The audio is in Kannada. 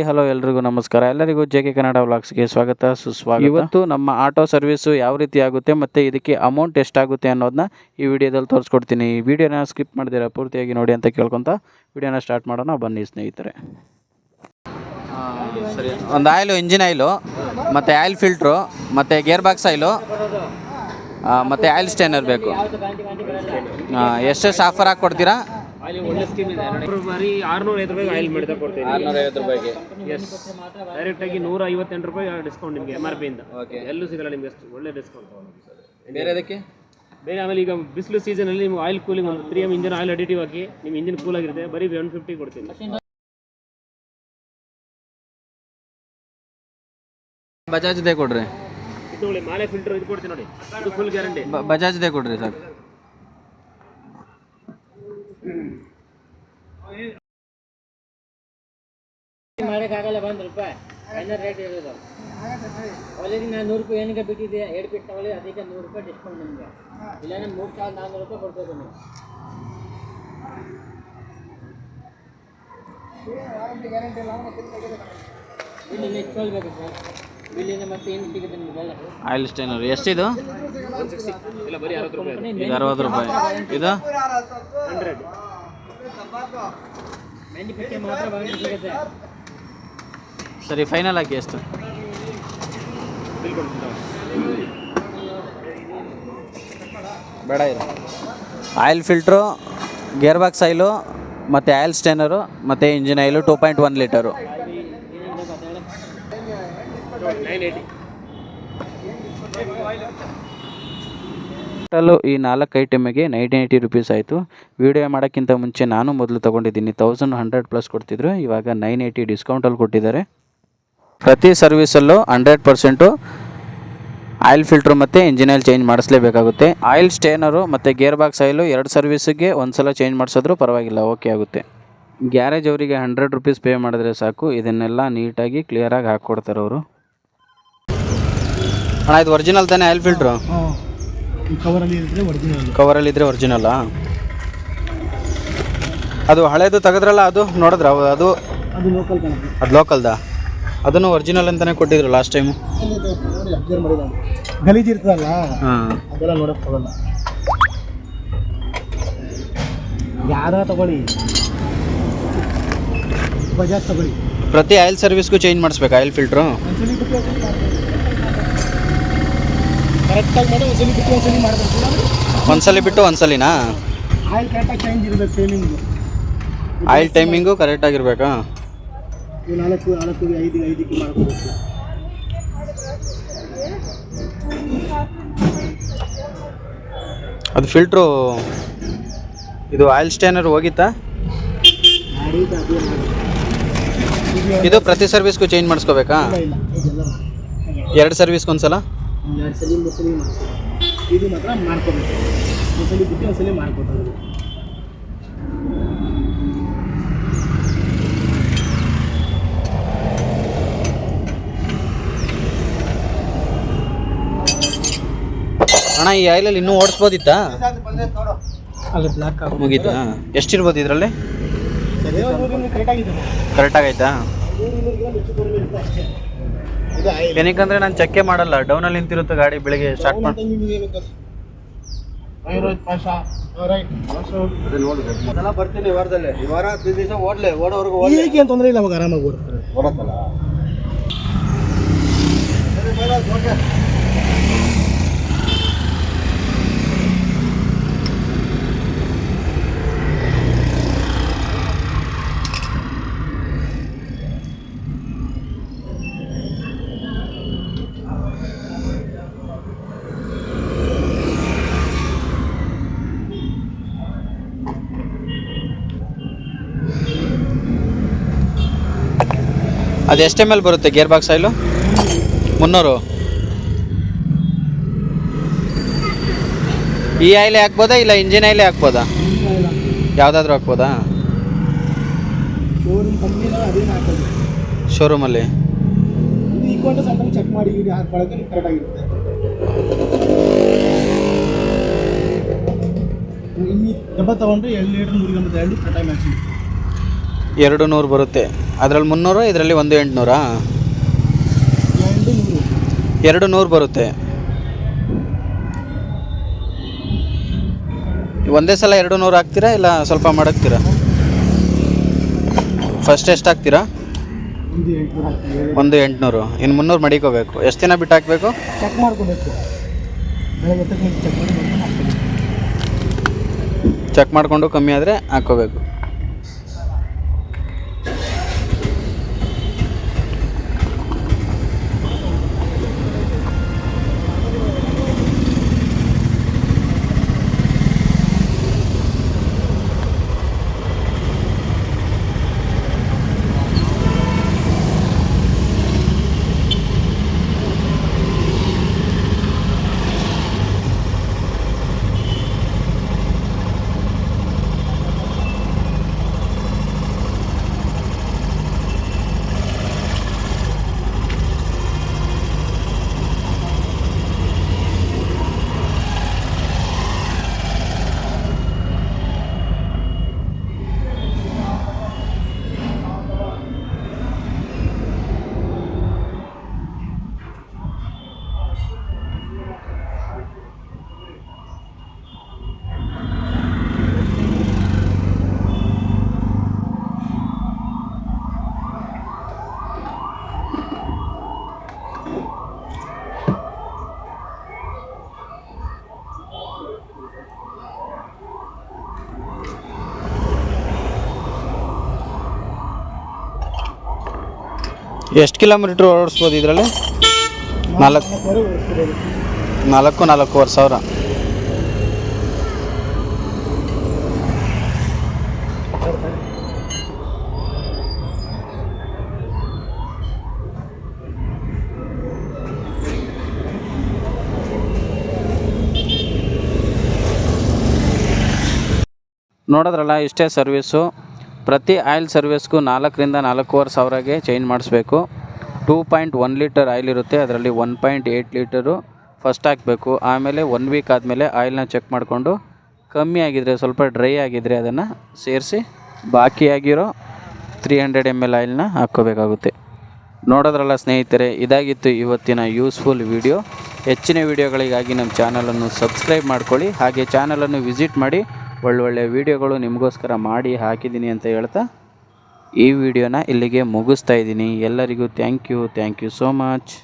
ಹಲೋ ಎಲ್ರಿಗೂ ನಮಸ್ಕಾರ. ಎಲ್ಲರಿಗೂ ಜೆ.ಕೆ ಕನ್ನಡ ವ್ಲಾಗ್ಸ್ಗೆ ಸ್ವಾಗತ ಸುಸ್ವಾಗತ. ಇವತ್ತು ನಮ್ಮ ಆಟೋ ಸರ್ವಿಸು ಯಾವ ರೀತಿ ಆಗುತ್ತೆ ಮತ್ತು ಇದಕ್ಕೆ ಅಮೌಂಟ್ ಎಷ್ಟಾಗುತ್ತೆ ಅನ್ನೋದನ್ನ ಈ ವಿಡಿಯೋದಲ್ಲಿ ತೋರಿಸ್ಕೊಡ್ತೀನಿ. ಈ ವಿಡಿಯೋನ ಸ್ಕಿಪ್ ಮಾಡಿದಿರ ಪೂರ್ತಿಯಾಗಿ ನೋಡಿ ಅಂತ ಕೇಳ್ಕೊತ ವಿಡಿಯೋನ ಸ್ಟಾರ್ಟ್ ಮಾಡೋಣ ಬನ್ನಿ ಸ್ನೇಹಿತರೆ. ಸರಿ, ಒಂದು ಆಯಿಲು, ಇಂಜಿನ್ ಆಯಿಲು ಮತ್ತು ಆಯಿಲ್ ಫಿಲ್ಟ್ರು ಮತ್ತು ಗೇರ್ ಬಾಕ್ಸ್ ಆಯಿಲು ಮತ್ತು ಆಯಿಲ್ ಸ್ಟೇನರ್ ಬೇಕು. ಎಷ್ಟೆಷ್ಟು ಆಫರ್ ಹಾಕಿ ಕೊಡ್ತೀರಾ? ಒಳ್ಳೆ ಸ್ಕೀಮ್ ಇದೆ. ಬರೀ 650 ರೂಪಾಯಿಗೆ ಆಯಿಲ್ ಮಾಡ್ತಾ ಕೊಡ್ತೀವಿ. 650 ರೂಪಾಯಿಗೆ ಎಸ್, ಡೈರೆಕ್ಟ್ ಆಗಿ 158 ರೂಪಾಯಿ ಡಿಸ್ಕೌಂಟ್ ನಿಮಗೆ MRP ಇಂದ. ಎಲ್ಲೂ ಸಿಗಲ್ಲ ನಿಮಗೆ ಅಷ್ಟು ಒಳ್ಳೆ ಡಿಸ್ಕೌಂಟ್. ಬೇರೆ ಅದಕ್ಕೆ ಬೇರೆ ಆಮೇಲೆ ಈಗ ಬಿಸಿಲು ಸೀಸನಲ್ಲಿ ನಿಮ್ಗೆ ಆಯಿಲ್ ಕೂಲಿಂಗ್ ಒಂದು 3M ಇಂಜಿನ್ ಆಯಿಲ್ ಅಡಿಟಿವ್ ಹಾಕಿ ನಿಮ್ಮ ಇಂಜಿನ್ ಕೂಲ್ ಆಗಿರುತ್ತೆ. ಬರೀ 150 ಕೊಡ್ತೀನಿ. ಬಜಾಜ್ದೇ ಕೊಡ್ರಿ. ಇದು ಮಾಲೆ ಫಿಲ್ಟರ್ ಇದು ಕೊಡ್ತೀನಿ ನೋಡಿ, ಇದು ಫುಲ್ ಗ್ಯಾರಂಟಿ. ಬಜಾಜ್ದೇ ಕೊಡ್ರಿ ಸರ್. ಮಾಡೋಕ್ಕಾಗಲ್ಲ, 1 ರೂಪಾಯಿ ಫೈನಲ್ ರೇಟ್ ಇರೋದು. ಆಲ್ರೆಡಿ ನಾನು 100 ರೂಪಾಯಿ ಏನಕ್ಕೆ ಬಿಟ್ಟಿದ್ದೆ, 2 ಬಿಟ್ಟು ತಗೊಳ್ಳಿ, ಅದಕ್ಕೆ 100 ರೂಪಾಯಿ ಡಿಸ್ಕೌಂಟ್ ನಿಮಗೆ. ಇಲ್ಲಾಂದ್ರೆ 3400 ರೂಪಾಯಿ ಕೊಡ್ಬೋದು ನೀವು. ಇಲ್ಲಿ ಇಟ್ಕೊಳ್ಬೇಕು ಸರ್, ಇಲ್ಲಿಂದ ಮತ್ತೆ ಏನು ಸಿಗುತ್ತೆ ನಿಮಗೆಲ್ಲ. ಆಯಿಲ್ ಸ್ಟೇನರ್ ಎಷ್ಟಿದು? 160 ಇಲ್ಲ, ಬರೀ 60 ರೂಪಾಯಿ. ಇದು 60 ರೂಪಾಯಿ. ಇದು 100 90 ಮಾತ್ರ ವಾರಂಟಿ ಸಿಗುತ್ತೆ. ಸರಿ, ಫೈನಲ್ ಆಗಿ ಎಷ್ಟು? ಬೇಡ ಇದು. Oil filter, gear box oil ಮತ್ತು ಆಯಿಲ್ ಸ್ಟೇನರು ಮತ್ತು ಇಂಜಿನ್ ಆಯಿಲು 2.1 ಲೀಟರು. ಟೋಟಲು ಈ 4 ಐಟಮಿಗೆ 980 ರುಪೀಸ್ ಆಯಿತು. ವಿಡಿಯೋ ಮಾಡೋಕ್ಕಿಂತ ಮುಂಚೆ ನಾನು ಮೊದಲು ತೊಗೊಂಡಿದ್ದೀನಿ 1100+ ಕೊಡ್ತಿದ್ರು, ಇವಾಗ 980 ಡಿಸ್ಕೌಂಟಲ್ಲಿ ಕೊಟ್ಟಿದ್ದಾರೆ. ಪ್ರತಿ ಸರ್ವಿಸಲ್ಲೂ 100% ಆಯಿಲ್ ಫಿಲ್ಟ್ರು ಮತ್ತು ಇಂಜಿನ್ ಆಯಿಲ್ ಚೇಂಜ್ ಮಾಡಿಸ್ಲೇಬೇಕಾಗುತ್ತೆ. ಆಯಿಲ್ ಸ್ಟೇನರು ಮತ್ತು ಗೇರ್ ಬಾಕ್ಸ್ ಆಯಿಲು 2 ಸರ್ವಿಸಿಗೆ ಒಂದು ಸಲ ಚೇಂಜ್ ಮಾಡಿಸಿದ್ರೂ ಪರವಾಗಿಲ್ಲ, ಓಕೆ ಆಗುತ್ತೆ. ಗ್ಯಾರೇಜ್ ಅವರಿಗೆ 100 ರುಪೀಸ್ ಪೇ ಮಾಡಿದ್ರೆ ಸಾಕು, ಇದನ್ನೆಲ್ಲ ನೀಟಾಗಿ ಕ್ಲಿಯರಾಗಿ ಹಾಕ್ಕೊಡ್ತಾರೆ ಅವರು. ಅಣ್ಣ, ಇದು ಒರಿಜಿನಲ್ ತಾನೇ ಆಯಿಲ್ ಫಿಲ್ಟ್ರು? ಕವರಲ್ಲಿದ್ದರೆ ಒರಿಜಿನಲ್ಲಾ? ಅದು ಹಳೇದು ತೆಗೆದ್ರಲ್ಲ, ಅದು ನೋಡಿದ್ರ? ಅದು ಲೋಕಲ್ದಾ? ಅದನ್ನು ಒರಿಜಿನಲ್ ಅಂತಲೇ ಕೊಟ್ಟಿದ್ರು ಲಾಸ್ಟ್ ಟೈಮು. ಗಲೀಜ್ ಇರ್ತದಲ್ಲ, ಹಾಂ, ಅದೆಲ್ಲ ನೋಡೋಕೆ ತಗೊಳ್ಳಲ್ಲ. ಯಾರ ತಗೊಳ್ಳಿ, ಬಜಾಜ್ ತಗೊಳ್ಳಿ. ಪ್ರತಿ ಆಯಿಲ್ ಸರ್ವಿಸ್ಗೂ ಚೇಂಜ್ ಮಾಡಿಸ್ಬೇಕು ಆಯಿಲ್ ಫಿಲ್ಟ್ರು? ಕರೆಕ್ಟಾಗಿ ಮಾಡಿ ಒಂದ್ಸಲಿ ಬಿಟ್ಟು ಒಂದ್ಸಲಿ ಮಾಡಬೇಕು. ಒಂದ್ಸಲಿ ಬಿಟ್ಟು ಒಂದ್ಸಲಿನಾ? ಆಯಿಲ್ ಕರೆಕ್ಟಾಗಿ ಚೇಂಜ್ ಇರಬೇಕು, ಟೈಮಿಂಗು. ಆಯಿಲ್ ಟೈಮಿಂಗು ಕರೆಕ್ಟಾಗಿರ್ಬೇಕಾ? 4-5ಕ್ಕೆ ಮಾಡ್ಕೋಬೇಕು. ಅದು ಫಿಲ್ಟ್ರು, ಇದು ಆಯಿಲ್ ಸ್ಟೇನರ್ ಹೋಗಿತ್ತಾ? ಇದು ಪ್ರತಿ ಸರ್ವಿಸ್ಗೂ ಚೇಂಜ್ ಮಾಡಿಸ್ಕೋಬೇಕಾ? 2 ಸರ್ವಿಸ್ಗೆ ಒಂದ್ಸಲ? 2 ಸಲ 3 ಸಲ ಮಾಡಿಸ್ಬೇಕು. ಇದು ಮಾತ್ರ ಮಾಡ್ಕೋಬೇಕು, ಒಂದ್ಸಲಿ ಬಿಟ್ಟು ಒಂದ್ಸಲಿ ಮಾಡ್ಕೋತಾರೆ. ಅಣ್ಣ, ಈ ಆಯಿಲಲ್ಲಿ ಇನ್ನೂ ಓಡಿಸ್ಬೋದಿತ್ತಾ? ಅಲ್ಲಿ ಬ್ಲ್ಯಾಕ್ ಮುಗೀತಾ? ಎಷ್ಟಿರ್ಬೋದು ಇದರಲ್ಲಿ? ಕರೆಕ್ಟಾಗೈತಾ? ಏನಕ್ಕಂದ್ರೆ ನಾನು ಚೆಕ್ಕೆ ಮಾಡಲ್ಲ, ಡೌನಲ್ಲಿ ನಿಂತಿರುತ್ತೆ ಗಾಡಿ. ಬೆಳಿಗ್ಗೆ ಸ್ಟಾರ್ಟ್ ಮಾಡಿ ಬರ್ತೀನಿ ವಾರದಲ್ಲಿ. ಈ ವಾರ 3 ದಿವಸ ಓಡೋವರೆಗೂ ಏನು ತೊಂದರೆ ಇಲ್ಲ, ಅವಾಗ ಆರಾಮಾಗಿ ಓಡುತ್ತಲ್ಲ. ಅದು ಎಷ್ಟು ml ಬರುತ್ತೆ ಗೇರ್ ಬಾಕ್ಸ್ ಆಯಿಲು? 300. ಈ ಆಯಿಲೇ ಹಾಕ್ಬೋದಾ ಇಲ್ಲ ಇಂಜಿನ್ ಆಯಿಲೇ ಹಾಕ್ಬೋದಾ? ಯಾವುದಾದ್ರೂ ಹಾಕ್ಬೋದಾ? ಶೋರೂಮಲ್ಲಿ ಚೆಕ್ ಮಾಡಿ ಹಾಕೊಳ್ಳೋಕೆ ಕರೆಕ್ಟಾಗಿರುತ್ತೆ. ಇಲ್ಲಿ ಡಬ್ಬ ತೊಗೊಂಡ್ರೆ 2 ಲೀಟ್ರ್ 100 ಕರೆಕ್ಟಾಗಿ ಮ್ಯಾಚಿಂಗ್. 200 ಬರುತ್ತೆ. ಅದರಲ್ಲಿ 300, ಇದರಲ್ಲಿ 1800. 200 ಬರುತ್ತೆ. ಒಂದೇ ಸಲ 200 ಹಾಕ್ತೀರಾ ಇಲ್ಲ ಸ್ವಲ್ಪ ಮಡಗ್ತೀರಾ? ಫಸ್ಟ್ ಎಷ್ಟು ಹಾಕ್ತೀರಾ? 1800. ಇನ್ನು 300 ಮಡಿಕೋಬೇಕು. ಎಷ್ಟು ದಿನ ಬಿಟ್ಟು ಹಾಕಬೇಕು? ಚೆಕ್ ಮಾಡ್ಕೋಬೇಕು. ಚೆಕ್ ಮಾಡಿಕೊಂಡು ಕಮ್ಮಿ ಆದರೆ ಹಾಕ್ಕೋಬೇಕು. ಎಷ್ಟು ಕಿಲೋಮೀಟ್ರ್ ಓಡಿಸ್ಬೋದು ಇದರಲ್ಲಿ? 4,000 ಸಾವಿರ. ನೋಡಿದ್ರಲ್ಲ, ಇಷ್ಟೇ ಸರ್ವಿಸು. ಪ್ರತಿ ಆಯಿಲ್ ಸರ್ವಿಸ್ಗೂ 4,000 ರಿಂದ 4,500ಗೆ ಚೇಂಜ್ ಮಾಡಿಸ್ಬೇಕು. 2.1 ಲೀಟರ್ ಆಯಿಲ್ ಇರುತ್ತೆ, ಅದರಲ್ಲಿ 1.8 ಲೀಟರು ಫಸ್ಟ್ ಹಾಕಬೇಕು. ಆಮೇಲೆ 1 ವೀಕ್ ಆದಮೇಲೆ ಆಯಿಲ್ನ ಚೆಕ್ ಮಾಡಿಕೊಂಡು ಕಮ್ಮಿ ಆಗಿದ್ದರೆ, ಸ್ವಲ್ಪ ಡ್ರೈ ಆಗಿದ್ದರೆ ಅದನ್ನು ಸೇರಿಸಿ ಬಾಕಿಯಾಗಿರೋ 300 ml ಆಯಿಲ್ನ ಹಾಕ್ಕೋಬೇಕಾಗುತ್ತೆ. ನೋಡೋದ್ರಲ್ಲ ಸ್ನೇಹಿತರೆ, ಇದಾಗಿತ್ತು ಇವತ್ತಿನ ಯೂಸ್ಫುಲ್ ವಿಡಿಯೋ. ಹೆಚ್ಚಿನ ವಿಡಿಯೋಗಳಿಗಾಗಿ ನಮ್ಮ ಚಾನಲನ್ನು ಸಬ್ಸ್ಕ್ರೈಬ್ ಮಾಡ್ಕೊಳ್ಳಿ. ಹಾಗೆ ಚಾನಲನ್ನು ವಿಸಿಟ್ ಮಾಡಿ, ಒಳ್ಳೊಳ್ಳೆ ವೀಡಿಯೋಗಳು ನಿಮಗೋಸ್ಕರ ಮಾಡಿ ಹಾಕಿದ್ದೀನಿ ಅಂತ ಹೇಳ್ತಾ ಈ ವಿಡಿಯೋನ ಇಲ್ಲಿಗೆ ಮುಗಿಸ್ತಾ ಇದ್ದೀನಿ. ಎಲ್ಲರಿಗೂ ಥ್ಯಾಂಕ್ ಯು ಸೋ ಮಚ್.